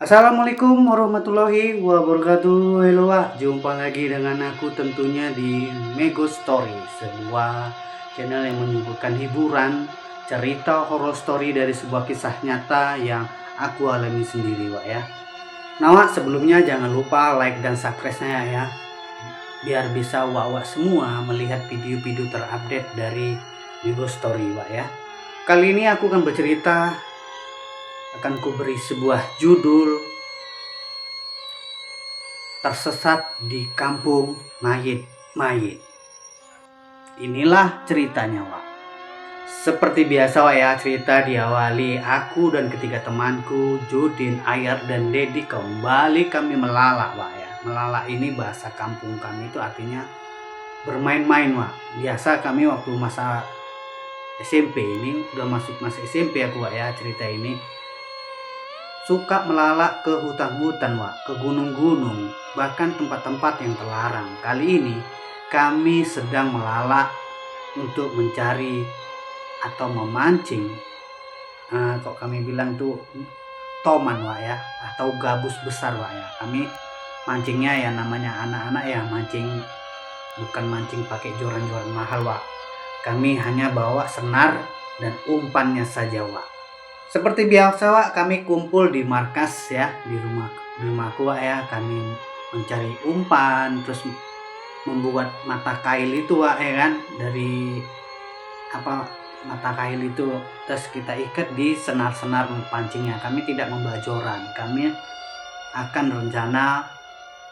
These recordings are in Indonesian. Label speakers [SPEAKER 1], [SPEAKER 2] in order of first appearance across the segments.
[SPEAKER 1] Assalamualaikum warahmatullahi wabarakatuh. Halo Wak, jumpa lagi dengan aku tentunya di Mego Story, sebuah channel yang menyuguhkan hiburan, cerita horror story dari sebuah kisah nyata yang aku alami sendiri Wak ya. Nah Wak, sebelumnya jangan lupa like dan subscribe-nya ya, biar bisa Wak semua melihat video-video terupdate dari Mego Story Wak ya. Kali ini aku akan bercerita, akan kuberi sebuah judul Tersesat di Kampung Mayit-Mayit. Inilah ceritanya Wak. Seperti biasa Wak ya, cerita diawali aku dan ketiga temanku Judin, Ayar, dan Dedi kembali kami melalak Wak ya. Melalak ini bahasa kampung kami itu artinya bermain-main Wak. Biasa kami waktu masa SMP, ini udah masuk masa SMP aku Wak ya, cerita ini suka melalak ke hutan-hutan Wak, ke gunung-gunung, bahkan tempat-tempat yang terlarang. Kali ini kami sedang melalak untuk mencari atau memancing, kok kami bilang tuh toman Wak ya, atau gabus besar Wak ya. Kami mancingnya ya namanya anak-anak ya, mancing bukan mancing pakai joran-joran mahal Wak. Kami hanya bawa senar dan umpannya saja Wak. Seperti biasa Wak, kami kumpul di markas ya, di rumahku Wak ya. Kami mencari umpan, terus membuat mata kail itu Wak ya kan, dari mata kail itu, terus kita ikat di senar-senar pancingnya. Kami tidak membawa joran, kami akan rencana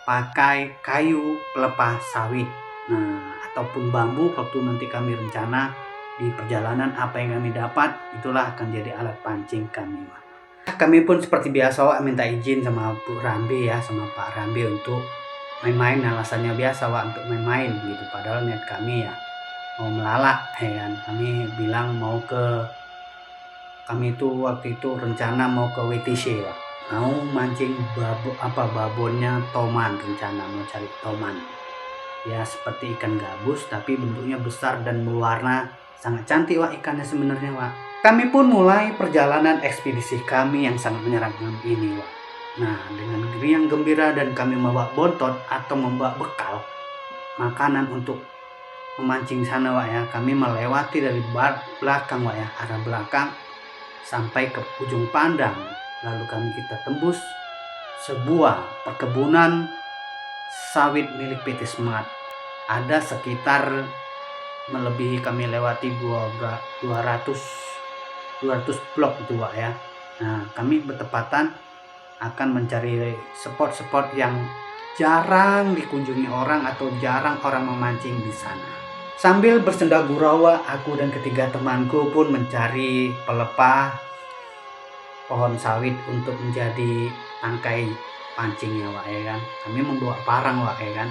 [SPEAKER 1] pakai kayu pelepah sawit, ataupun bambu. Waktu nanti kami rencana di perjalanan apa yang kami dapat itulah akan jadi alat pancing kami Wak. Kami pun seperti biasa Wak minta izin sama Bu Rambi ya, sama Pak Rambi untuk main-main. Alasannya biasa Wak, untuk main-main gitu, padahal niat kami ya mau melalak ya kan. Kami bilang kami itu waktu itu rencana mau ke WTC Wak, mau mancing babonnya toman, rencana mau cari toman ya, seperti ikan gabus tapi bentuknya besar dan berwarna sangat cantik Wak ikannya sebenarnya Wak. Kami pun mulai perjalanan ekspedisi kami yang sangat menyeramkan ini Wak. Nah, dengan riang gembira dan kami membawa bontot atau membawa bekal makanan untuk memancing sana Wak ya. Kami melewati dari belakang Wak ya, arah belakang sampai ke ujung pandang. Lalu kita tembus sebuah perkebunan sawit milik PT Smart. Ada sekitar melebihi, kami lewati 200 blok itu Wak ya. Nah, kami bertepatan akan mencari spot-spot yang jarang dikunjungi orang atau jarang orang memancing di sana. Sambil bersenda gurau Wak, aku dan ketiga temanku pun mencari pelepah pohon sawit untuk menjadi tangkai pancingnya Wak ya kan. Kami membawa parang Wak ya kan,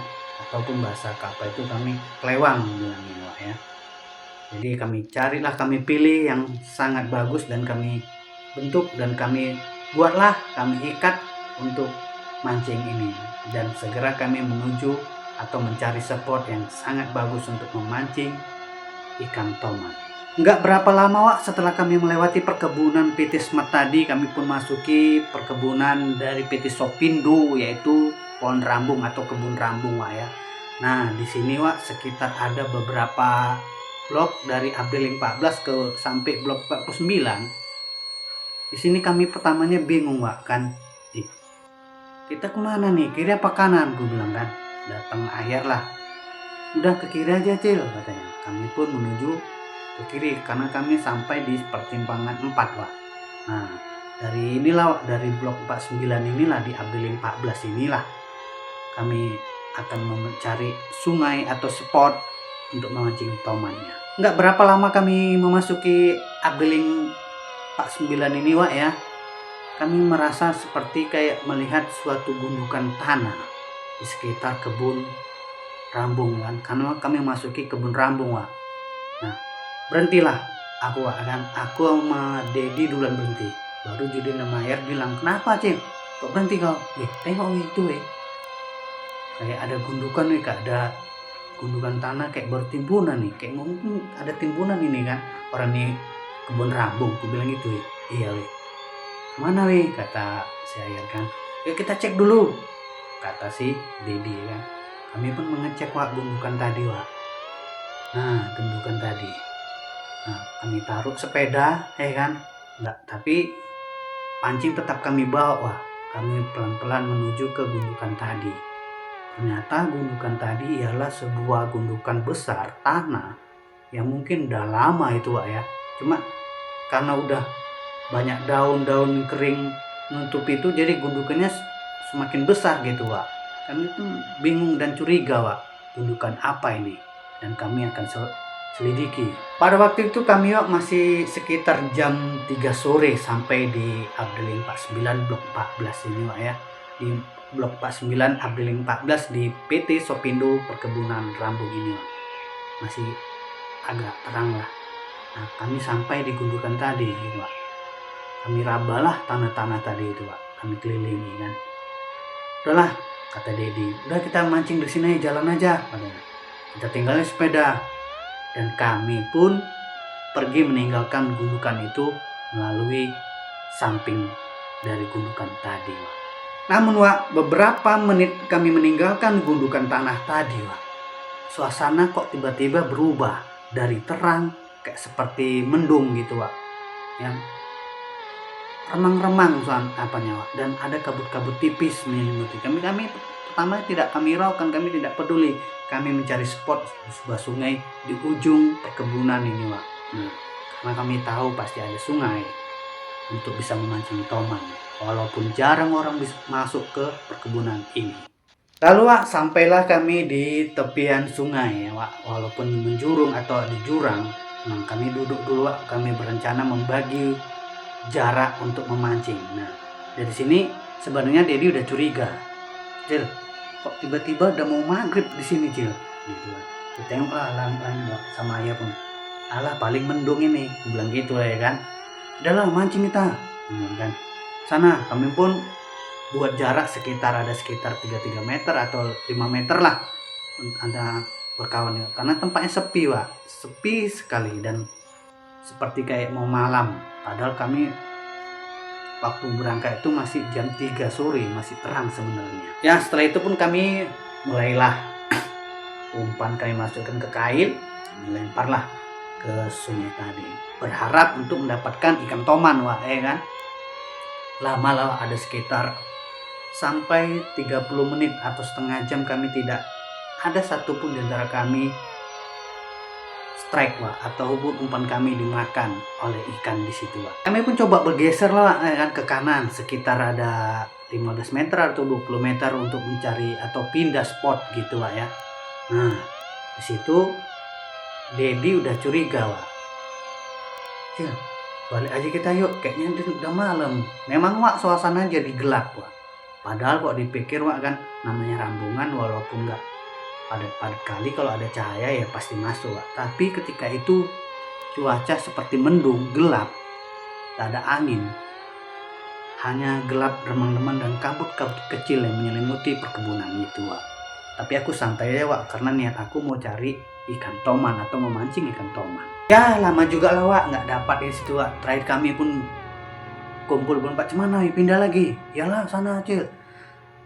[SPEAKER 1] ataupun bahasa Kapa itu kami kelewang bilangnya Wak ya. Jadi kami pilih yang sangat bagus dan kami bentuk dan kami buatlah, kami ikat untuk mancing ini. Dan segera kami menuju atau mencari spot yang sangat bagus untuk memancing ikan toman. Enggak berapa lama Wak, setelah kami melewati perkebunan PT Smart tadi, kami pun masuki perkebunan dari PT Sopindo, yaitu pohon rambung atau kebun rambung Wak ya. Nah, di sini Wak sekitar ada beberapa blok dari Abdeling 14 sampai blok 49. Di sini kami pertamanya bingung Wak kan, kita kemana nih, kiri apa kanan, gue bilang kan. Datang Ayar lah, udah ke kiri aja Cil katanya. Kami pun menuju ke kiri karena kami sampai di pertimbangan 4 Wak. Nah, dari inilah Wak, dari blok 49 inilah, di Abdeling 14 inilah kami akan mencari sungai atau spot untuk memancing tomannya. Nggak berapa lama kami memasuki Abdeling 49 ini Wak ya, kami merasa seperti kayak melihat suatu gundukan tanah di sekitar kebun rambung kan, karena kami memasuki kebun rambung Wak. Nah, berhentilah aku Wak kan, aku sama Dedi duluan berhenti, baru Judin sama Air bilang, kenapa Cim, kok berhenti kau? Tengok itu kayak ada gundukan nih, kayak ada gundukan tanah kayak bertimbunan nih, kayak mungkin ada timbunan ini kan, orang nih kebun rambung. Aku bilang gitu iya weh, mana weh, kata si air kan. Yuk kita cek dulu, kata si Dedi kan. Kami pun mengecek Wak gundukan tadi Wak. Nah gundukan tadi. Nah kami taruh sepeda kan. Enggak, tapi pancing tetap kami bawa Wak. Kami pelan-pelan menuju ke gundukan tadi. Ternyata gundukan tadi ialah sebuah gundukan besar tanah yang mungkin udah lama itu Wak ya. Cuma karena udah banyak daun-daun kering nutup itu, jadi gundukannya semakin besar gitu Wak. Kami pun bingung dan curiga Wak, gundukan apa ini, dan kami akan selidiki. Pada waktu itu kami Wak masih sekitar jam 3 sore sampai di Abdeling 49 blok 14 ini Wak ya. Di blok 49 Abdeling 14 di PT Sopindo Perkebunan Rambung ini Wak. Masih agak terang lah. Nah kami sampai di gundukan tadi Wak. Kami rabalah tanah-tanah tadi itu Pak, kami kelilingi kan. Udahlah, kata Dedi, udah kita mancing di sini, jalan aja, katanya. Kita tinggalin sepeda, dan kami pun pergi meninggalkan gundukan itu melalui samping dari gundukan tadi Pak. Namun Wak, beberapa menit kami meninggalkan gundukan tanah tadi Wak, suasana kok tiba-tiba berubah dari terang kayak seperti mendung gitu Wak, yang remang-remang apanya Wak, dan ada kabut-kabut tipis menyelimuti kami. Pertama tidak kami hiraukan, kami tidak peduli. Kami mencari spot di sebuah sungai di ujung perkebunan ini Wak. Nah, karena kami tahu pasti ada sungai untuk bisa memancing toman, walaupun jarang orang bisa masuk ke perkebunan ini. Lalu Wak, sampailah kami di tepian sungai ya Wak, walaupun menjurung atau di jurang. Nah, kami duduk dulu Wak, kami berencana membagi jarak untuk memancing. Nah dari sini sebenarnya Dedi udah curiga, Cil, kok tiba-tiba udah mau maghrib di sini Cil, gitu kan. Kita tengok sama ayah pun, alah paling mendung ini, bilang gitu ya kan. Udahlah mancing kita, kan. Sana kami pun buat jarak sekitar 3 meter atau 5 meter lah, ada berkawan ya. Karena tempatnya sepi Wak, sepi sekali dan seperti kayak mau malam. Padahal kami waktu berangkat itu masih jam 3 sore, masih terang sebenarnya. Ya setelah itu pun kami mulailah umpan kami masukkan ke kail, melemparlah ke sungai tadi, berharap untuk mendapatkan ikan toman Wak kan. Lama ada sekitar sampai 30 menit atau setengah jam kami tidak ada satupun di antara kami strike Wak, atau umpan kami dimakan oleh ikan di situ Wak. Kami pun coba bergeser lah kan ke kanan sekitar ada 15 meter atau 20 meter untuk mencari atau pindah spot gitu Wak ya. Nah di situ Dedi udah curiga Wak. Cil, balik aja kita yuk, kayaknya udah malam. Memang Wak suasana jadi gelap Wak. Padahal kok dipikir Wak kan, namanya Rambungan walaupun nggak padat-padat kali, kalau ada cahaya ya pasti masuk Wak. Tapi ketika itu cuaca seperti mendung, gelap, tak ada angin, hanya gelap remang-remang dan kabut-kabut kecil yang menyelimuti perkebunan itu Wak. Tapi aku santai aja Wak, karena niat aku mau cari ikan toman atau memancing ikan toman. Ya lama juga lah Wak, nggak dapat di situ Wak. Terakhir kami pun kumpul berempat, cemana pindah lagi, yalah sana Cil.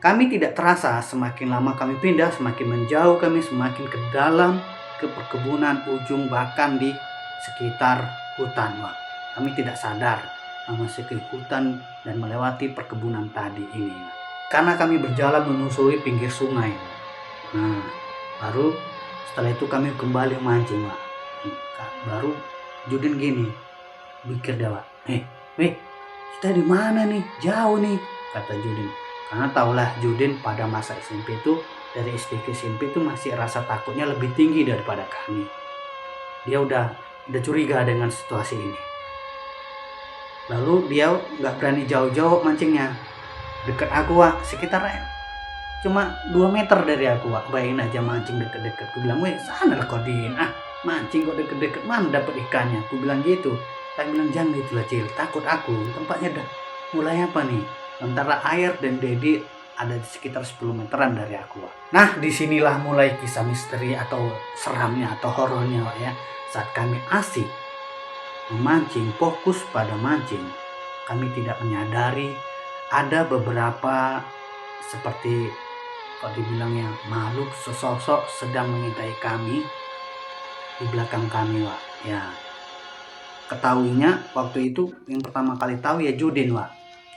[SPEAKER 1] Kami tidak terasa, semakin lama kami pindah, semakin menjauh kami, semakin ke dalam, ke perkebunan ujung, bahkan di sekitar hutan Wak. Kami tidak sadar memasuki hutan dan melewati perkebunan tadi ini. Karena kami berjalan menyusuri pinggir sungai. Nah, baru setelah itu kami kembali mancing Wak. Baru Judin gini, pikir dia Wak, kita di mana nih? Jauh nih, kata Judin. Karena tahulah Judin pada masa SMP itu, dari SD ke SMP itu masih rasa takutnya lebih tinggi daripada kami. Dia udah curiga dengan situasi ini. Lalu dia nggak berani jauh-jauh mancingnya. Dekat aku Wak, sekitar cuma 2 meter dari aku Wak. Bayangin aja mancing deket-deket. Aku bilang, sana lah kau Din. Mancing kok deket-deket, mana dapat ikannya? Aku bilang gitu. Tapi bilang jangan gitu lah Cil, takut aku. Tempatnya udah mulai apa nih? Antara air dan Dedi ada di sekitar 10 meteran dari aku Wak. Nah disinilah mulai kisah misteri atau seramnya atau horornya Wak ya. Saat kami asik memancing, fokus pada mancing, kami tidak menyadari ada beberapa seperti kalau dibilangnya makhluk sesosok sedang mengintai kami di belakang kami, Wak. Ya, ketahuinya waktu itu yang pertama kali tahu ya Judin, Wak.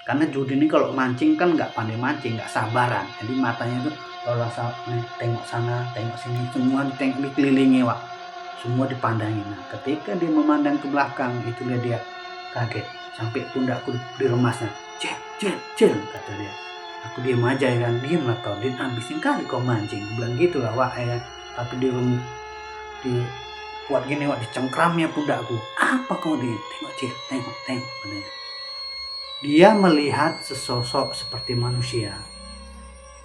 [SPEAKER 1] Karena Judin ini kalau mancing kan nggak pandai mancing, nggak sabaran. Jadi matanya itu kalau tengok sana, tengok sini, semua dikelilingi, Wak. Semua dipandangi. Nah, ketika dia memandang ke belakang, itulah dia kaget sampai pundakku diremasnya. Cil, kata dia. Aku diam aja ya kan, diam lah kau, Din, habisin kali kau mancing. Bilang gitu lah, Wak, ya. Tapi di kuat gini, Wak, dicengkramnya pundakku. Apa kau, Din? Tengok Cil, tengok katanya. Dia melihat sesosok seperti manusia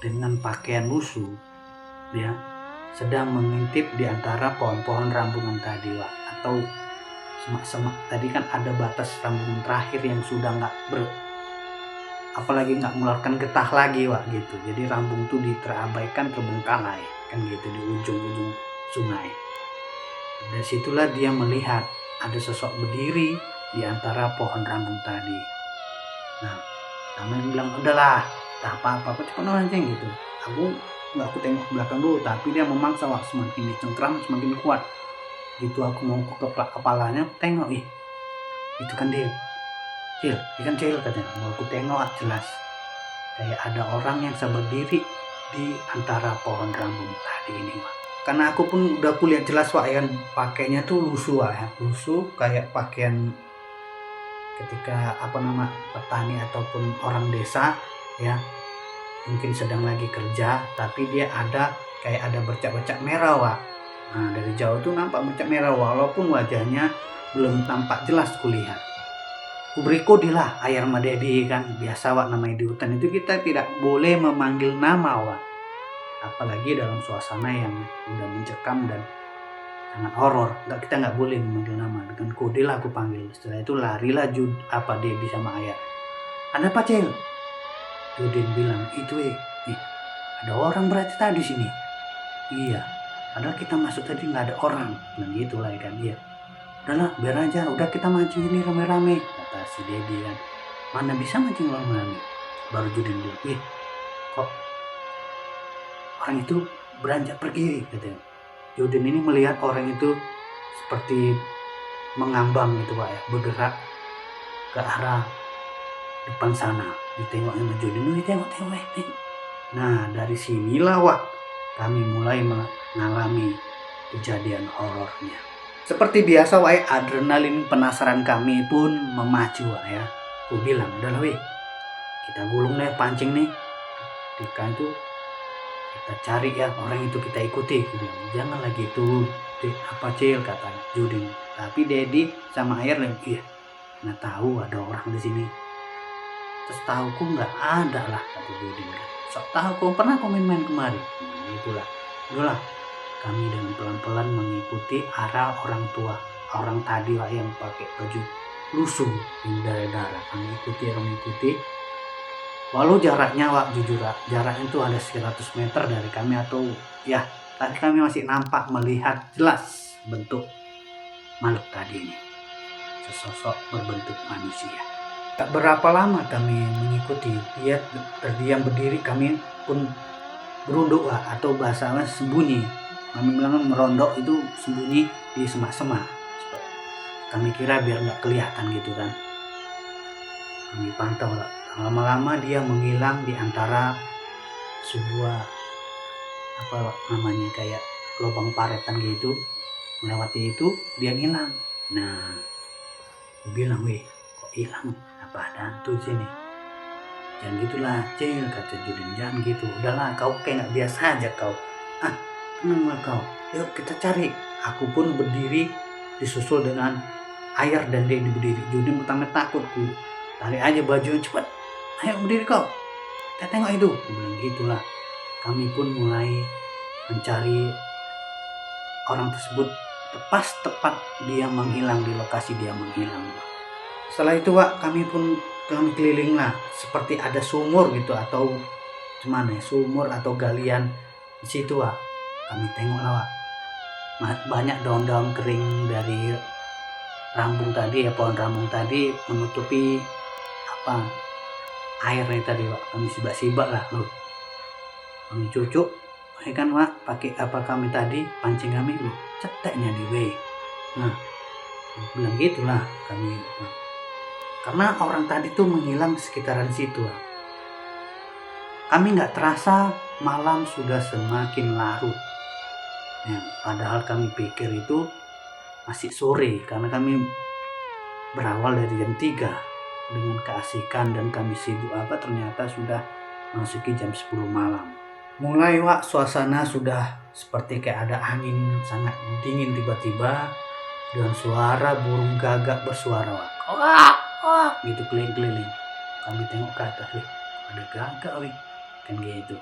[SPEAKER 1] dengan pakaian lusuh, ya, sedang mengintip di antara pohon-pohon rambungan tadi, Wak, atau semak-semak. Tadi kan ada batas rambungan terakhir yang sudah apalagi nggak mengeluarkan getah lagi, Wak, gitu. Jadi rambung tuh terabaikan, terbengkalai kan gitu di ujung-ujung sungai. Dari situlah dia melihat ada sosok berdiri di antara pohon rambung tadi. Nah, namanya bilang, udahlah, tak apa-apa, cepat mancing gitu. Aku tengok ke belakang dulu, tapi dia memaksa, Wak, semakin dicengkram semakin kuat. Gitu aku mau ke kepalanya, tengok, itu kan dia. Cil, ikan cil, katanya. Mau aku tengok jelas. Kayak ada orang yang berdiri di antara pohon rambung tadi ini, Wak. Karena aku pun udah kulihat jelas, Wak, ya kan, pakainya tuh lusuh, Wak, ya. Lusuh kayak pakaian ketika petani ataupun orang desa, ya, mungkin sedang lagi kerja, tapi dia kayak ada bercak-bercak merah, Wak. Nah, dari jauh tuh nampak bercak merah, walaupun wajahnya belum tampak jelas kulihat. Kuberi kode lah ayar madedi kan, biasa, Wak, namanya di hutan itu kita tidak boleh memanggil nama, Wak, apalagi dalam suasana yang udah mencekam dan sangat horor. Kita nggak boleh memanggil nama, dengan kode lah aku panggil. Setelah itu larilah Dedi sama ayah. Ada apa, Cil? Judin bilang, itu ada orang berarti tadi sini. Iya, padahal kita masuk tadi nggak ada orang. Bilang gitu lah, kan. Iya, udahlah, biar aja, udah kita mancing ini rame-rame, kata si Dedi kan. Mana bisa mancing rame-rame? Baru Judin bilang, kok orang itu beranjak pergi, katanya. Judin ini melihat orang itu seperti mengambang gitu, Pak, ya, bergerak ke arah depan sana. Ditengok sama Judin, tengok. Nah, dari sinilah, Wak, kami mulai mengalami kejadian horornya. Seperti biasa, Wak, adrenalin penasaran kami pun memacu, Wak, ya. Aku bilang, udah lah, kita gulung deh pancing nih. Ketika itu kita cari ya orang itu, kita ikuti. Aku bilang, jangan lagi itu, apa, Cil, kata Judin. Tapi Dedi sama Air lagi, iya, nggak tahu ada orang di sini. Terus tahuku nggak ada lah, kata Judin kan. Sok tahu pernah main kemari. Nah, itulah. Udahlah, kami dengan pelan-pelan mengikuti arah orang tua orang tadi, Wak, yang pakai baju lusuh yang darah-darah. Kami ikuti. Walau jaraknya, Wak, jujur, jaraknya itu ada 100 meter dari kami, atau ya, tadi kami masih nampak melihat jelas bentuk makhluk tadi ini, sesosok berbentuk manusia. Tak berapa lama kami mengikuti, dia terdiam berdiri, kami pun berunduk, Wak, atau bahasanya sembunyi. Kami bilang merondok itu sembunyi di semak-semak. Kami kira biar nggak kelihatan gitu kan. Kami pantau, Wak. Lama-lama dia menghilang di antara sebuah kayak lubang paretan gitu. Melewati itu dia ngilang. Nah, aku bilang, kok hilang? Apa ada hantu di sini? Jangan gitulah, Cil, kata Judin. Jangan gitu. Udahlah, kau kayak nggak biasa aja kau. Tenanglah kau. Yuk kita cari. Aku pun berdiri disusul dengan Ayar dan Dedi berdiri. Judin pertama takutku. Tarik aja bajunya, cepat. Ayo berdiri kau. Kita tengok itu. Aku bilang gitulah. Kami pun mulai mencari orang tersebut. Tepat dia menghilang di lokasi dia menghilang. Setelah itu, Wak, kami keliling lah. Seperti ada sumur gitu, atau gimana ya, sumur atau galian di situ, Wak. Kami tengok lah, Wak. Banyak daun-daun kering dari rambung tadi ya, pohon rambung tadi menutupi airnya tadi Wak, kami sibak-sibak lah loh, kami cucuk kan Wak, pakai apa kami tadi pancing kami loh, ceteknya di we. Nah bilang gitulah kami, karena orang tadi tuh menghilang di sekitaran situ Wak. Kami nggak terasa malam sudah semakin larut ya, padahal kami pikir itu masih sore karena kami berawal dari jam 3 dengan keasikan dan kami sibuk ternyata sudah masuki jam 10 malam. Mulai Wak, suasana sudah seperti kayak ada angin sangat dingin tiba-tiba dengan suara burung gagak bersuara Wak. Wah, wah, gitu keliling-keliling. Kami tengok ke atas, wih, ada gagak wih. Kan gitu.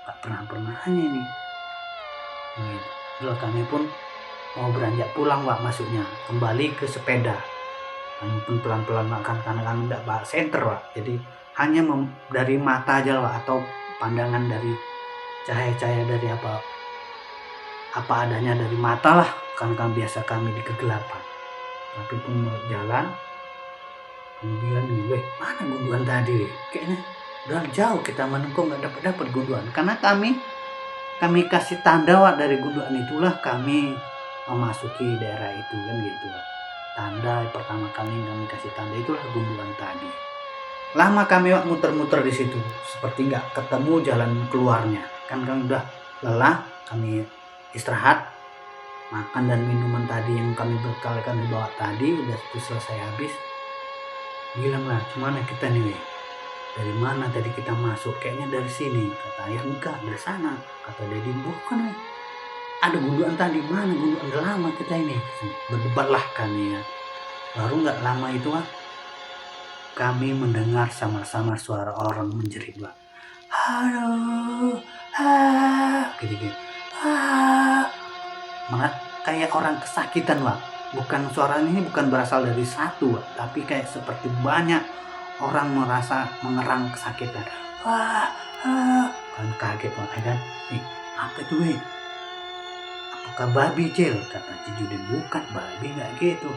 [SPEAKER 1] Gak pernah-pernahnya ini. Gitu. Lalu kami pun mau beranjak pulang Wak, masuknya kembali ke sepeda. Kami pun pelan-pelan makan karena kami tidak bawa senter Wak. Jadi hanya dari mata aja Wak, atau pandangan dari cahaya-cahaya dari apa adanya dari mata lah, karena biasa kami di kegelapan. Tapi pun mau jalan, kami bilang nih, weh mana gunduan tadi weh? Kayaknya udah jauh kita menengkung nggak dapat gunduan. Karena kami kasih tanda Wak, dari gunduan itulah kami memasuki daerah itu kan gitu Wak. Tanda pertama kali kami kasih tanda itulah gunduan tadi. Lama kami Wak muter-muter di situ, seperti nggak ketemu jalan keluarnya. Kan kami udah lelah, kami istirahat, makan dan minuman tadi yang kami bekal kami bawa tadi udah selesai habis. Bilang lah, gimana kita nih weh? Dari mana tadi kita masuk? Kayaknya dari sini. Kata ayah, enggak, dari sana. Kata Dedi, bukan weh, ada gunduan tadi. Mana gunduan? Udah lama kita ini berdebat lah kami ya. Baru nggak lama itu Wak, kami mendengar sama-sama suara orang menjerit Wak. Halo, gitu. Kayak orang kesakitan Wak. Bukan, suaranya ini bukan berasal dari satu Wak, tapi kayak seperti banyak orang merasa mengerang kesakitan. Kan kaget Wak kan. Apa itu weh? Apakah babi Cil? Kata Cijudin, bukan babi, nggak gitu.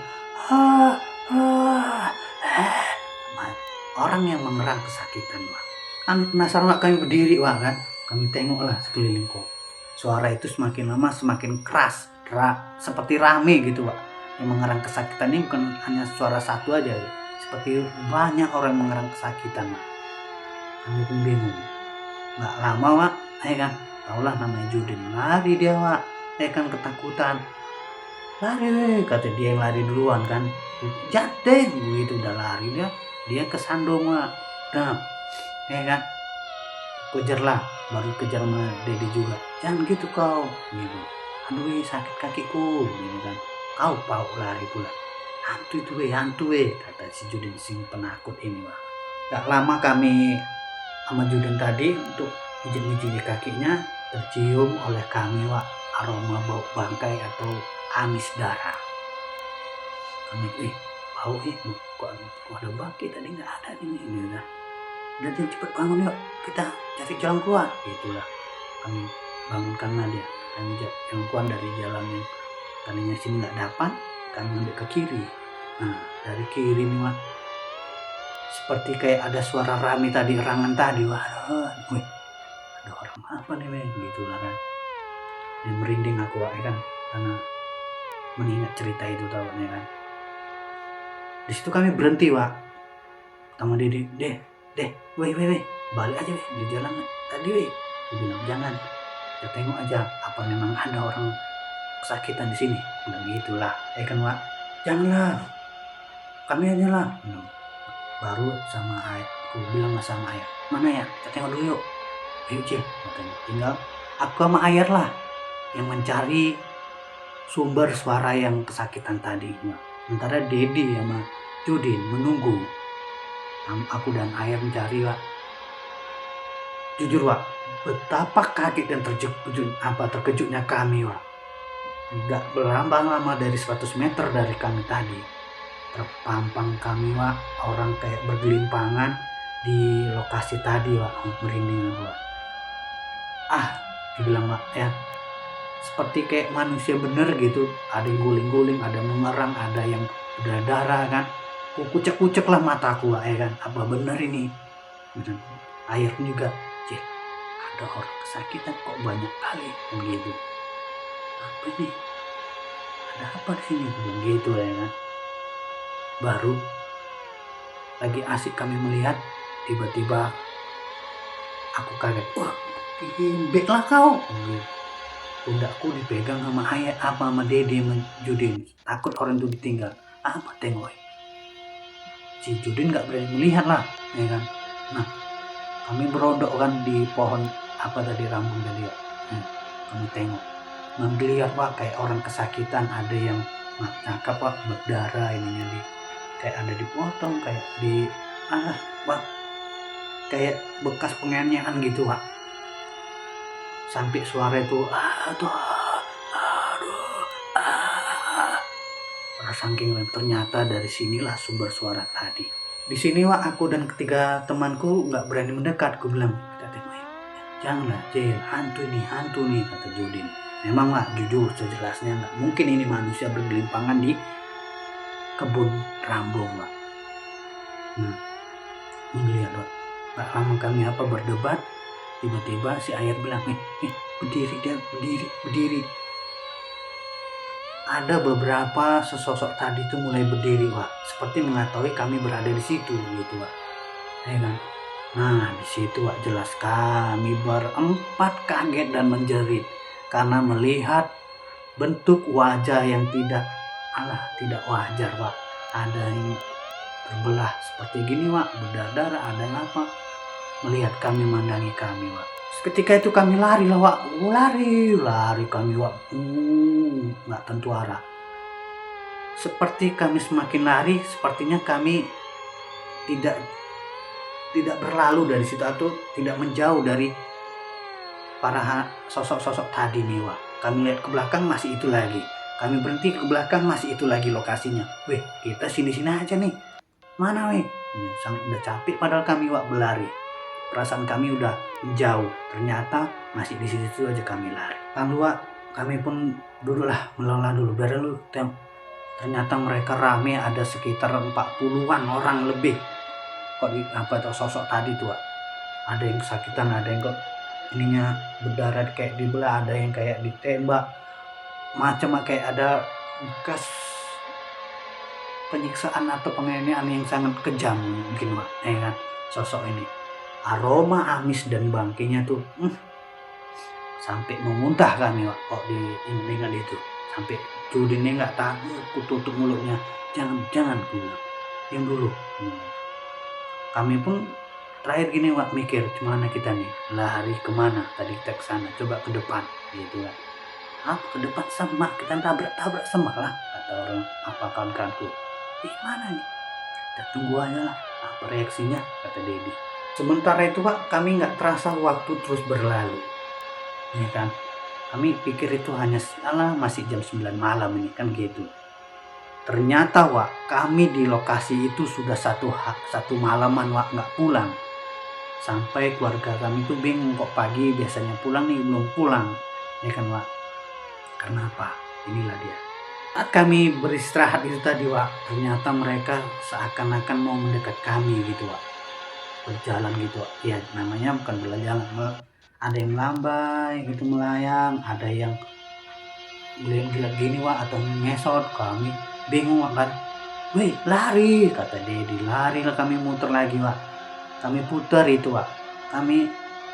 [SPEAKER 1] Orang yang mengerang kesakitan Wak. Kami penasaran Wak, kami berdiri Wak kan. Kami tengoklah sekeliling kok. Suara itu semakin lama semakin keras, seperti rame gitu Wak. Yang mengerang kesakitan ini bukan hanya suara satu aja, seperti banyak orang mengerang kesakitan Wak. Kami pun bingung. Nggak lama Wak, kan, taulah namanya Judin, lari dia Wak, kan ketakutan. Lari, kata dia yang lari duluan kan. Jateng, gitu udah lari dia kesandung Wak. Nah, kan, kejar lah, baru kejar sama Dedi juga. Jangan gitu kau, gitu. Aduh sakit kakiku, gitu kan. Kau pau lari pula. Hantu weh, kata si Judin sing penakut ini Wak. Gak lama kami sama Judin tadi untuk mijit-mijit kakinya, tercium oleh kami Wak aroma bau bangkai atau amis darah. Kami bau kok ada bangkai tadi, nggak ada ini dah. Udah cepet bangun yuk, kita cari jalan keluar. Itulah kami bangunkan dia. Kami jalan keluar dari jalan yang tadinya sini nggak dapat, kami ambil ke kiri. Nah dari kiri nih Wak, seperti kayak ada suara rame tadi, erangan tadi. Wih, ada orang apa nih weh? Gitulah kan. Yang merinding aku Wak kan, karena mengingat cerita itu tahu nih kan. Di situ kami berhenti Wak, sama Dedi, weh, balik aja weh di jalan tadi weh. Dia bilang jangan, kita tengok aja apa memang ada orang kesakitan di sini. Bilang gitulah, kan Wak, janganlah, kami aja lah. Baru sama ayah, aku bilang sama ayah, mana ya, kita tengok dulu yuk. Ayo Cil, katanya, tinggal aku sama ayah lah yang mencari sumber suara yang kesakitan tadi. Sementara Dedi sama Judin menunggu. Aku dan Ayah mencari Wak. Jujur Wak, betapa kaget dan terkejutnya kami Wak. Gak berambang lama dari 100 meter dari kami tadi, terpampang kami Wak, orang kayak bergelimpangan di lokasi tadi Wak, merinding Wak. Dibilang Wak ya, seperti kayak manusia bener gitu, ada yang guling-guling, ada yang mengerang, ada yang berdarah kan. Kucek-kucek lah mataku Wak, kan, apa bener ini? Dan air juga, Cil, ada orang kesakitan kok banyak kali kan gitu. Apa nih? Ada apa di sini? Bilang gitu ya kan. Baru lagi asik kami melihat, tiba-tiba aku kaget. Wah, timbek lah kau. Gitu. Pundakku dipegang sama ayah apa sama Dede sama Judin. Takut orang itu ditinggal. Apa tengok? Si Judin nggak berani melihat lah, ya kan. Nah, kami berodok kan di pohon apa tadi rambung tadi ya. Kami tengok, menggeliat Pak, kayak orang kesakitan, ada yang cakap Pak, berdarah ininya di, kayak ada dipotong, kayak di Pak, kayak bekas penganiayaan gitu Pak. Sampai suara itu aduh, saking ternyata dari sinilah sumber suara tadi. Di sini Wak, aku dan ketiga temanku nggak berani mendekat. Aku bilang, janganlah Cil, hantu nih, kata Judin. Memang Wak, jujur sejelasnya nggak mungkin ini manusia bergelimpangan di kebun rambung Wak. Nah, melihat Wak, nggak lama kami berdebat, tiba-tiba si Ayat bilang, berdiri dia, berdiri. Ada beberapa sesosok tadi itu mulai berdiri Wak, seperti mengetahui kami berada di situ gitu Wak. Ya kan? Nah di situ Wak, jelas kami berempat kaget dan menjerit karena melihat bentuk wajah yang tidak wajar Wak. Ada yang terbelah seperti gini Wak, berdarah, ada yang apa, melihat kami, mandangi kami Wak. Ketika itu kami lari lah Wak, lari kami Wak, nggak tentu arah. Seperti kami semakin lari, sepertinya kami tidak berlalu dari situ atau tidak menjauh dari para sosok-sosok tadi nih Wak. Kami lihat ke belakang, masih itu lagi. Kami berhenti ke belakang, masih itu lagi lokasinya. Weh, kita sini-sini aja nih. Mana weh? Sangat udah capek padahal kami Wak berlari. Perasaan kami udah jauh, ternyata masih di situ aja kami lari. Lalu Wak, kami pun duduklah, melanglah dulu, biar lu tengok. Ternyata mereka rame, ada sekitar 40-an orang lebih. Kok sosok tadi tuh Wak. Ada yang kesakitan, ada yang kok ininya berdarah kayak dibelah, ada yang kayak ditembak, macam kayak ada bekas penyiksaan atau penganiayaan yang sangat kejam mungkin Wak, kan sosok ini. Aroma amis dan bangkainya tuh sampai memuntah kami Wak, kok diingat itu. Sampai Judinnya nggak tahan, aku tutup mulutnya, jangan ku bilang, diam dulu. Kami pun terakhir gini Wak, mikir gimana kita nih, lari kemana? Tadi kita ke sana, coba ke depan gitu kan. Ke depan semak, kita tabrak semak lah, kata orang kawan-kawanku. Mana nih? Kita tunggu aja lah apa reaksinya, kata Dedi. Sementara itu Pak, kami nggak terasa waktu terus berlalu, ya kan. Kami pikir itu hanya masih jam 9 malam ini kan gitu. Ternyata Wak, kami di lokasi itu sudah satu malaman Wak, nggak pulang. Sampai keluarga kami itu bingung, kok pagi biasanya pulang nih belum pulang, ya kan Wak. Karena apa? Inilah dia. Saat kami beristirahat itu tadi Wak, ternyata mereka seakan-akan mau mendekat kami gitu Wak. Berjalan gitu Wak. Ya namanya bukan berjalan, ada yang melambai gitu, melayang, ada yang gila gini Wak, atau ngesot. Kami bingung Wak kan. Wih, lari, kata Dedi. Lari lah kami, muter lagi Wak. Kami putar itu Wak. Kami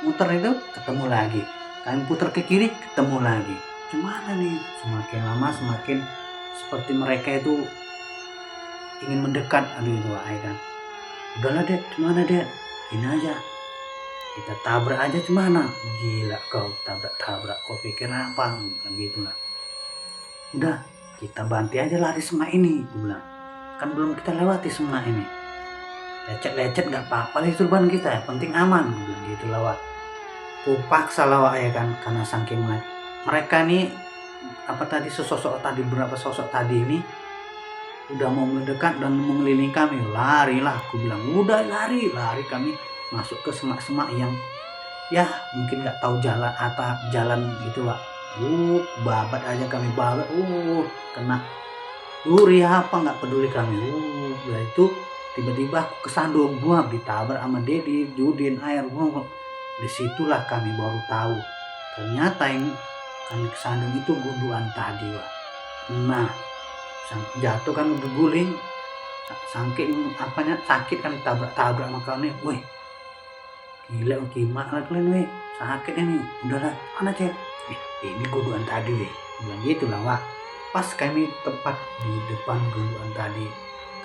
[SPEAKER 1] muter itu ketemu lagi. Kami putar ke kiri ketemu lagi. Gimana nih? Semakin lama semakin seperti mereka itu ingin mendekat. Aduh itu Wak, kan. Udahlah Ded, gimana Ded? Ini aja, kita tabrak aja gimana? Gila kau, tabrak, kau pikir apa? Bilang gitu lah. Udah, kita banti aja lari semak ini, gue bilang. Kan belum kita lewati semak ini. Lecet gak apa-apa lah itu ban kita, yang penting aman, gue bilang gitu lah Wak. Ku paksa lah Wak, ya kan, karena saking mereka nih beberapa sosok tadi ini udah mau mendekat dan mengelilingi kami. Larilah, aku bilang, udah lari kami masuk ke semak-semak yang ya mungkin nggak tahu jalan gitu Wak. Babat aja kami, kena duri apa nggak peduli kami. Itu tiba-tiba aku kesandung, gua ditabrak sama Dedi, Judin, air gua. Disitulah kami baru tahu ternyata yang kami kesandung itu gunduan tadi, Wak. Nah, jatuh kan berguling, saking apanya sakit kan, tabrak makanya, weh gila gimana kalian weh, sakit ini, udahlah mana cek, ini gunduan tadi weh, bilang gitu lah, Wak. Pas kami tepat di depan gunduan tadi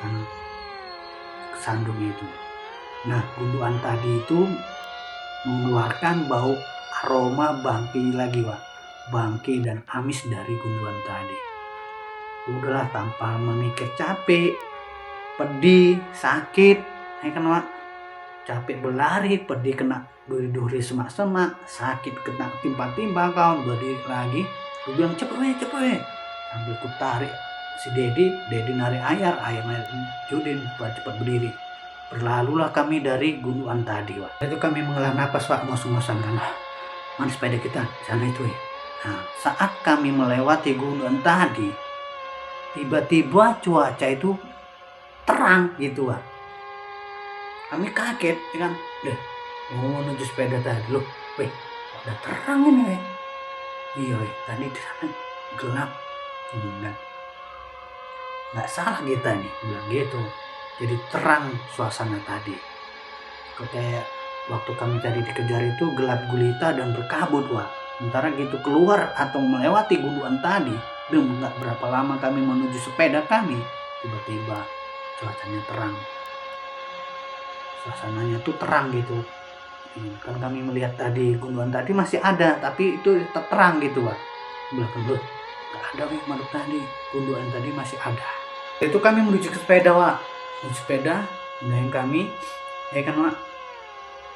[SPEAKER 1] kan kesandung itu. Nah, gunduan tadi itu mengeluarkan bau aroma bangkai lagi, Wak. Bangkai dan amis dari gunduan tadi. Udahlah tanpa memikir capek, pedih, sakit, ya kan, Wak. Capek berlari, pedih kena berduri semak-semak, sakit kena timpa-timpa kawan, berdiri lagi. Gue bilang cepet weh. Sambil ku tarik si Dedi narik air narik Judin supaya cepat berdiri. Berlalulah kami dari gunduan tadi, Wak. Itu kami menghela napas, Wak, ngos-ngosan kan. Mana sepeda kita? Sana itu ya. Nah, saat kami melewati gunduan tadi, tiba-tiba cuaca itu terang gitu, Wak. Kami kaget, ya kan? Mau menuju sepeda tadi, loh, weh, udah terang ini, weh. Iya, weh, tadi di sana gelap. Nggak salah kita nih, bilang gitu. Jadi terang suasana tadi. Kayak waktu kami tadi dikejar itu gelap gulita dan berkabut, Wak. Sementara gitu keluar atau melewati gunduan tadi, nggak berapa lama kami menuju sepeda kami, tiba-tiba cuacanya terang. Suasananya tuh terang gitu. Kan kami melihat tadi gunduan tadi masih ada, tapi itu tetap terang gitu, Wak. Belakang loh, nggak ada weh makhluk tadi, gunduan tadi masih ada. Itu kami menuju ke sepeda, Wak. Menuju sepeda, dan kami, ya kan, Wak,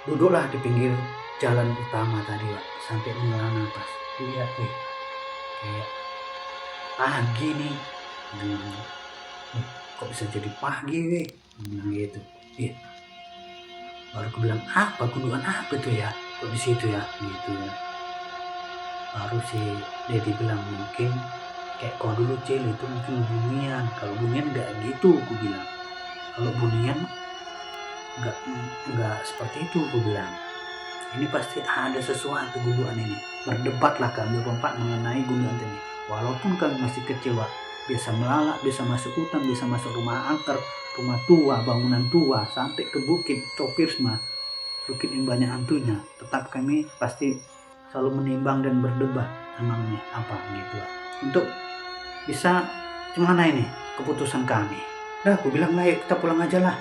[SPEAKER 1] duduklah di pinggir jalan utama tadi, Wak, sampai menghela nafas. Lihat weh, kayak pagi nih. Kok bisa jadi pagi weh, bilang gitu. Baru aku bilang, apa gunduan apa tuh ya, kok di situ ya, gitu ya. Baru si Dedi bilang, mungkin kayak kau dulu Cil, itu mungkin bunian. Kalau bunian nggak gitu, aku bilang. Kalau bunian nggak seperti itu, aku bilang. Ini pasti ada sesuatu gunduan ini. Berdebatlah kami berempat mengenai gunduan ini. Walaupun kami masih kecil, Wak, biasa melalak, bisa masuk hutan, bisa masuk rumah angker, rumah tua, bangunan tua, sampai ke bukit Topirsma, bukit yang banyak hantunya. Tetap kami pasti selalu menimbang dan berdebat emangnya apa gitu, Wak. Untuk bisa gimana ini keputusan kami. Aku bilang lah, kita pulang aja lah.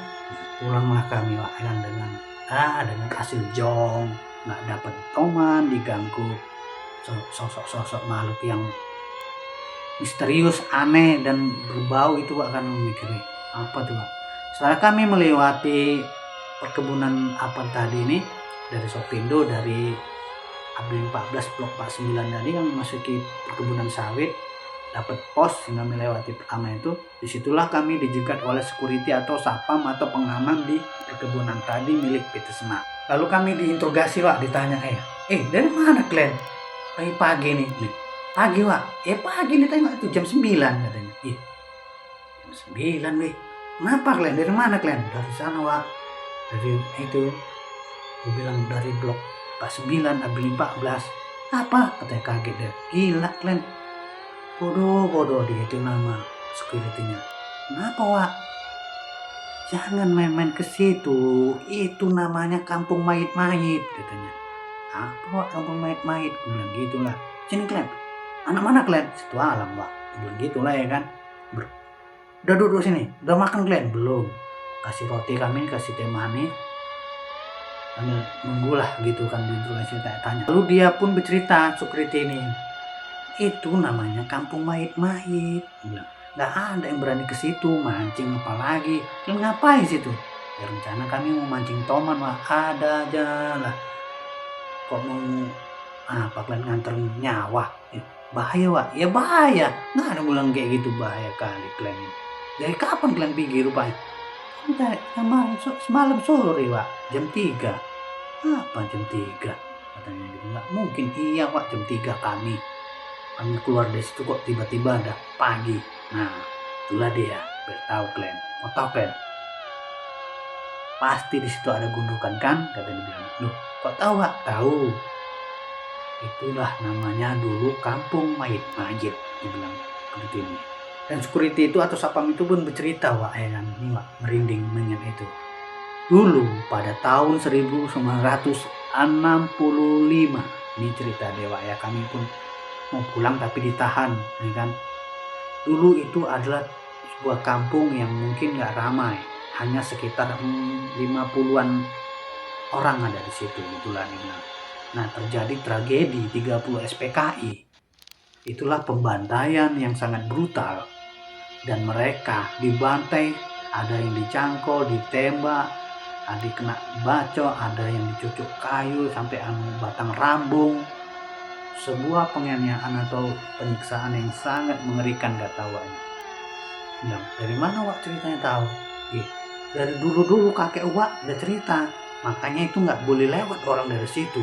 [SPEAKER 1] Pulanglah kami, Wak, dengan hasil jong, nggak dapat toman, diganggu sosok makhluk yang misterius, aneh dan berbau itu, Wak, kan memikirnya apa tuh, Wak. Setelah kami melewati perkebunan apel tadi ini, dari Sopindo, dari Abri 14 Blok 49 tadi kami masuki perkebunan sawit, dapat pos yang kami lewati pertama itu. Disitulah kami dijegat oleh security atau satpam atau pengaman di perkebunan tadi milik PT Semak. Lalu kami diinterogasi, Wak, ditanya, dari mana kalian? Pagi nih. Pagi, Wak. Pagi nih, tengok itu jam 9 katanya. Jam 9 weh. Kenapa kalian? Dari mana kalian? Dari sana, Wak. Dari itu. Gue bilang dari blok 49, Abri 14. Apa? Katanya kaget deh. Gila kalian. Bodoh dia itu nama security-nya. Kenapa, Wak? Jangan main-main ke situ. Itu namanya kampung mayit-mayit katanya. Apa, Wak, kampung mayit-mayit? Gue bilang gitulah. Sini kalian. Anak mana kalian? Situ alam, Wak. Gue bilang gitulah, ya kan. Udah duduk sini. Udah makan kalian? Belum. Kasih roti kami, kasih teh manis. Kami nunggulah gitu kan, diinterogasi tanya. Lalu dia pun bercerita, security ini. Itu namanya kampung mayit-mayit. Nggak ada yang berani ke situ mancing, apalagi kalian ngapain situ? Ya rencana kami mau mancing toman, Wak. Ada aja lah. Kok mau apa kalian nganter nyawa? Bahaya, Wak. Ya bahaya. Nggak ada bilang kayak gitu, bahaya kali kalian ini. Dari kapan kalian pergi rupanya? Semalam sore, Wak. Jam 3. Apa jam 3? Katanya gitu. Nggak mungkin. Iya, Wak, jam 3 kami keluar dari situ kok tiba-tiba ada pagi. Nah, itulah dia. Biar tahu kalian. Mau tahu kalian? pasti di situ ada gundukan kan, kata dia bilang. Loh, kok tahu Wak? Tahu. Itulah namanya dulu kampung mayit-mayit, dia bilang seperti ini. Dan security itu atau sapam itu pun bercerita Wak, ya kan, ini Wak, merinding mengingat itu. Dulu pada tahun 1965, ini cerita Dewa ya, kami pun mau pulang tapi ditahan, ya kan. Dulu itu adalah sebuah kampung yang mungkin nggak ramai, hanya sekitar 50-an orang ada di situ, itulah dia bilang. Nah, terjadi tragedi 30 SPKI. Itulah pembantaian yang sangat brutal. Dan mereka dibantai, ada yang dicangkol, ditembak, ada yang kena bacok, ada yang dicucuk kayu sampai batang rambung. Sebuah penganiayaan atau penyiksaan yang sangat mengerikan, kata Waknya. Bilang, dari mana Wak ceritanya tahu? Dari dulu-dulu kakek Wak udah cerita. Makanya itu nggak boleh lewat orang dari situ.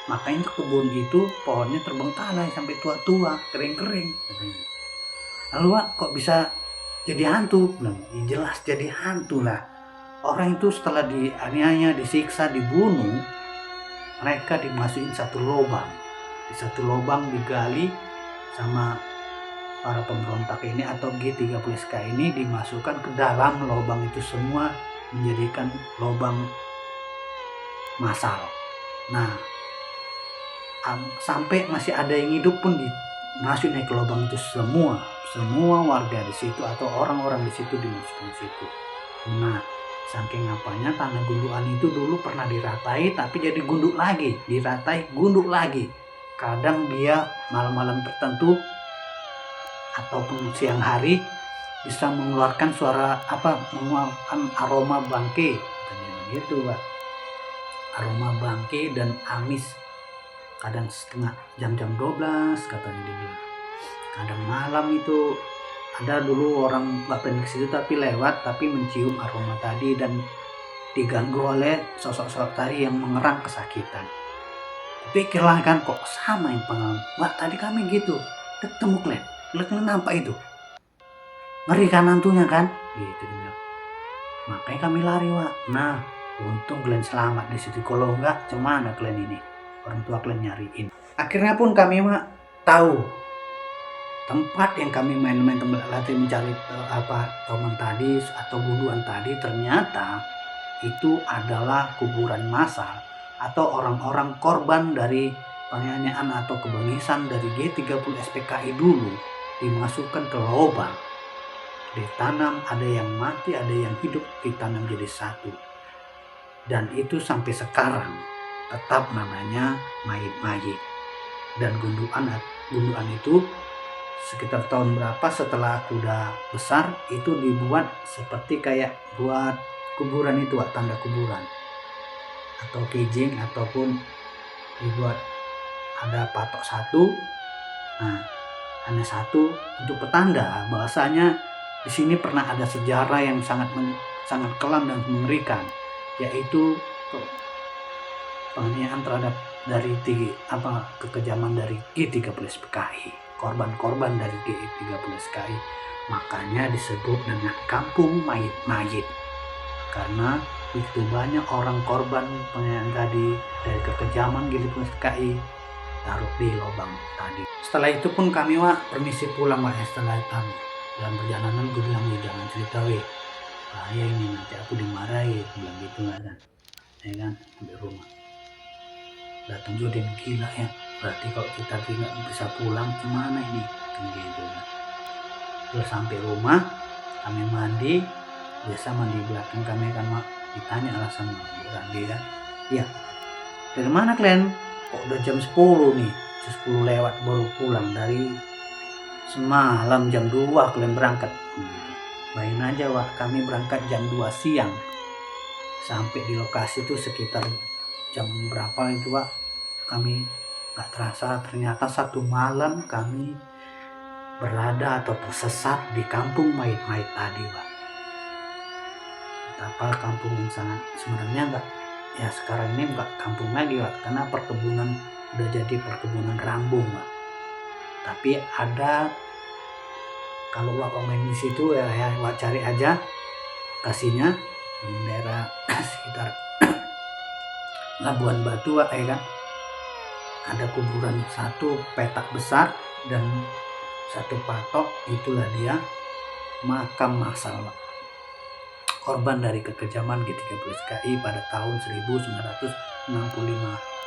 [SPEAKER 1] Makanya kebun itu pohonnya terbengkalai sampai tua-tua, kering-kering. Lalu Wak, kok bisa jadi hantu? Ya jelas jadi hantu lah. Orang itu setelah dianiaya, disiksa, dibunuh, mereka dimasukin satu lubang. Di satu lubang digali sama para pemberontak ini atau G30SK ini, dimasukkan ke dalam lubang itu semua, menjadikan lubang massal. Nah, sampai masih ada yang hidup pun dimasukin ke lubang itu semua warga di situ atau orang-orang di situ dimasukkan di situ. Nah, saking apanya tanah gundukan itu dulu pernah diratai tapi jadi gunduk lagi, diratai gunduk lagi. Kadang dia malam-malam tertentu ataupun siang hari bisa mengeluarkan suara mengeluarkan aroma bangke, gitu Pak. Aroma bangke dan amis. Kadang setengah jam-jam 12 katanya dia bilang. Kadang malam itu ada dulu orang nggak pergi ke situ tapi lewat, tapi mencium aroma tadi dan diganggu oleh sosok-sosok tadi yang mengerang kesakitan. Pikirlah kan, kok sama yang pengalaman. Wah, tadi kami gitu ketemu Glenn nampak itu, ngeri kan hantunya kan, gitu dia. Makanya kami lari Wak. Nah, untung Glenn selamat di situ, kalau enggak cemana Glenn ini, orang tua Glenn nyariin. Akhirnya pun kami Wak tahu tempat yang kami main-main latih mencari toman tadi atau gundukan tadi, ternyata itu adalah kuburan massal atau orang-orang korban dari penganiayaan atau kebengisan dari G30 SPKI dulu, dimasukkan ke lubang, ditanam, ada yang mati, ada yang hidup, ditanam jadi satu. Dan itu sampai sekarang tetap namanya mayit-mayit. Dan gundukan itu sekitar tahun berapa setelah aku udah besar, itu dibuat seperti kayak buat kuburan itu, tanda kuburan atau kijing, ataupun dibuat ada patok satu. Nah, hanya satu untuk petanda bahwasanya di sini pernah ada sejarah yang sangat kelam dan mengerikan, yaitu penganiayaan terhadap dari kekejaman dari G30SPKI, korban-korban dari G30SPKI. Makanya disebut dengan kampung mayit-mayit, karena begitu banyak orang korban penganiayaan tadi dari kekejaman G30SPKI taruh di lubang tadi. Setelah itu pun kami Wak permisi pulang Wak. Setelah itu dalam perjalanan gue bilang, jangan cerita bahaya ini, nanti aku dimarahi, bilang gitu kan, ya kan. Sampai rumah datang juga dia, gila ya, berarti kalau kita tidak bisa pulang gimana ini kan, gitu kan. Terus sampai rumah kami mandi, biasa mandi belakang kami kan Mak, ditanya lah sama Bu Randi kan, ya dari mana kalian, kok udah jam 10 nih, 10 lewat baru pulang, dari semalam jam 2 kalian berangkat. Bayangin aja Wak, kami berangkat jam 2 siang, sampai di lokasi itu sekitar jam berapa itu Wak, kami gak terasa, ternyata satu malam kami berada atau tersesat di kampung mayit-mayit tadi Wak. Betapa kampung yang sangat, sebenarnya enggak ya, sekarang ini enggak kampung lagi Wak, karena perkebunan udah jadi perkebunan rambung Wak. Tapi ada, kalau Wak main di situ ya Wak cari aja lokasinya, di daerah sekitar Labuan Batu Wak, ya kan. Ada kuburan satu petak besar dan satu patok, itulah dia makam massal Wak. Korban dari kekejaman G30SKI pada tahun 1965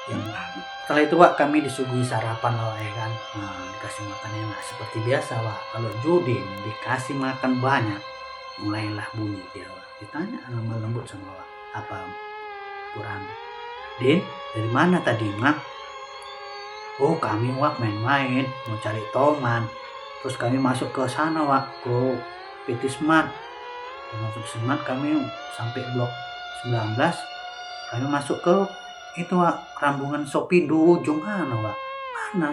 [SPEAKER 1] yang lalu. Setelah itu Wak, kami disuguhi sarapan Wak, ya kan. Nah, dikasih makan enak seperti biasa Wak. Kalau Judin dikasih makan banyak, mulailah bunyi dia Wak. Ditanya sama lembut sama Wak, apa kurang? Din, dari mana tadi Mak? Oh, kami Wak main-main, mau cari toman. Terus kami masuk ke sana Wak, ke PT Smart. Masuk Smart kami sampai blok 19. Kami masuk ke itu Wak, Rambungan Shopee di ujung mana Wak? Mana?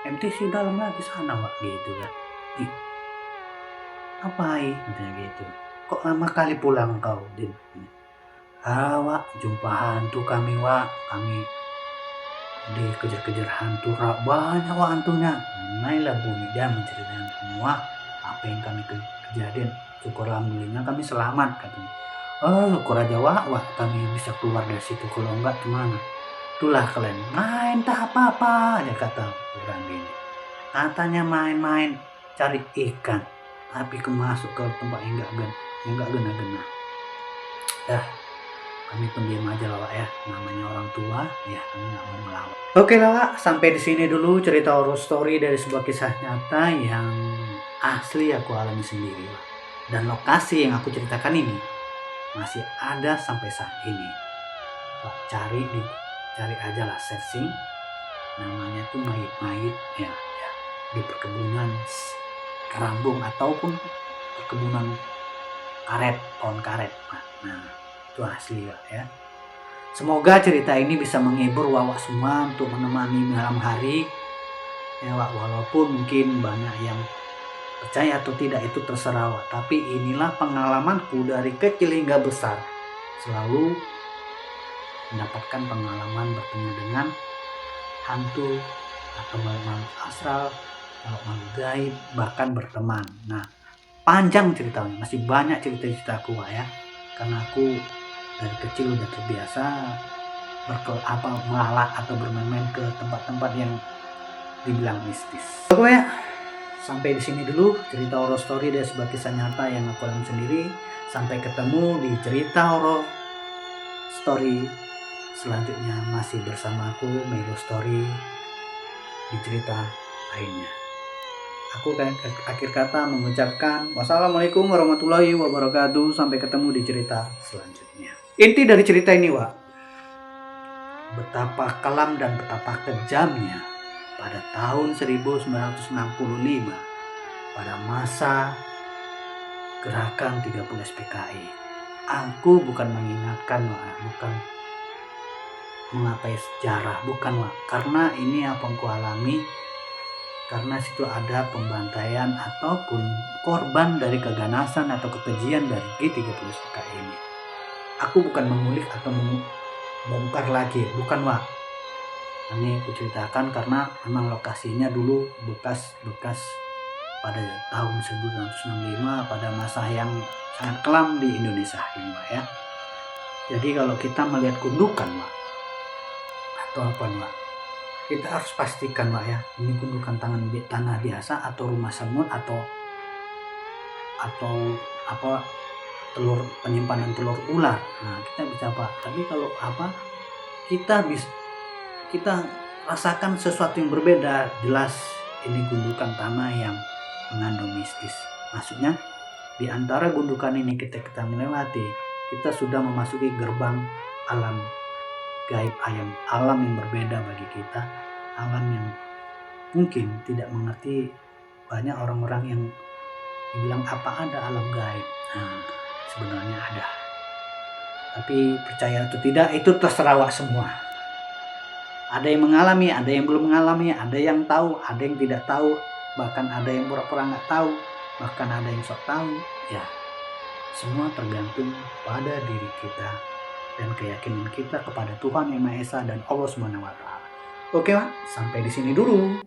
[SPEAKER 1] MTC dalam lagi sana Wak, gitu kan. Ih, ngapain? Katanya gitu. Kok lama kali pulang kau, Din? Wak, jumpa hantu kami Wak. Kami dikejar-kejar hantu, banyak Wak hantunya. Mulailah bunyi dia menceritakan semua apa yang kami kejadian. Syukur alhamdulillah kami selamat katanya. Oh, syukur aja Wak kami bisa keluar dari situ, kalau enggak gimana? Itulah kalian main tak apa-apa aja, kata orang ini. Katanya main-main cari ikan, tapi kemasuk ke tempat yang enggak gena-gena. Kami pendiam aja lah Wak ya, namanya orang tua ya, kami nggak mau melawan. Oke lah Wak, sampai di sini dulu cerita horror story dari sebuah kisah nyata yang asli aku alami sendiri Wak. Dan lokasi yang aku ceritakan ini masih ada sampai saat ini Wak. Cari aja lah, searching namanya tuh mayit-mayit ya, di perkebunan Kerambung ataupun perkebunan karet, pohon karet. Nah, itu asli ya. Semoga cerita ini bisa menghibur Wak semua untuk menemani malam hari ya Wak. Walaupun mungkin banyak yang percaya atau tidak, itu terserah Wak. Tapi inilah pengalamanku dari kecil hingga besar, selalu mendapatkan pengalaman bertemu dengan hantu atau makhluk astral, makhluk gaib, bahkan berteman. Nah, panjang ceritanya, masih banyak cerita-ceritaku Wak ya, karena aku dari kecil udah terbiasa melalak atau bermain-main ke tempat-tempat yang dibilang mistis. Oke ya, sampai di sini dulu cerita horror story dari sebuah kisah nyata yang aku alami sendiri. Sampai ketemu di cerita horror story selanjutnya, masih bersama aku Melo Story di cerita lainnya. Aku akhir kata mengucapkan wassalamualaikum warahmatullahi wabarakatuh. Sampai ketemu di cerita selanjutnya. Inti dari cerita ini Wak, betapa kelam dan betapa kejamnya pada tahun 1965 pada masa gerakan 30 SPKI. Aku bukan mengingatkan Wak, bukan mengapai sejarah, bukan Wak, karena ini apa yang ku alami. Karena situ ada pembantaian ataupun korban dari keganasan atau kekejian dari G30 SPKI ini. Aku bukan mengulik atau membongkar lagi, bukan Wak. Ini aku ceritakan karena memang lokasinya dulu bekas pada tahun 1965, pada masa yang sangat kelam di Indonesia ini Wak ya. Jadi kalau kita melihat gundukan Wak, atau apa Wak, kita harus pastikan Wak ya, ini gundukan tanah biasa atau rumah semut atau apa, penyimpanan telur ular. Nah, kita bisa Pak. Tapi kalau kita rasakan sesuatu yang berbeda, jelas ini gundukan tanah yang mengandung mistis. Maksudnya di antara gundukan ini kita melewati, kita sudah memasuki gerbang alam gaib, alam yang berbeda bagi kita, alam yang mungkin tidak mengerti. Banyak orang-orang yang dibilang apa ada alam gaib. Nah, sebenarnya ada. Tapi percaya atau tidak itu terserah Wak semua. Ada yang mengalami, ada yang belum mengalami, ada yang tahu, ada yang tidak tahu, bahkan ada yang pura-pura nggak tahu, bahkan ada yang sok tahu. Ya, semua tergantung pada diri kita dan keyakinan kita kepada Tuhan Yang Maha Esa dan Allah Subhanahu wa Ta'ala. Oke Wak, sampai di sini dulu.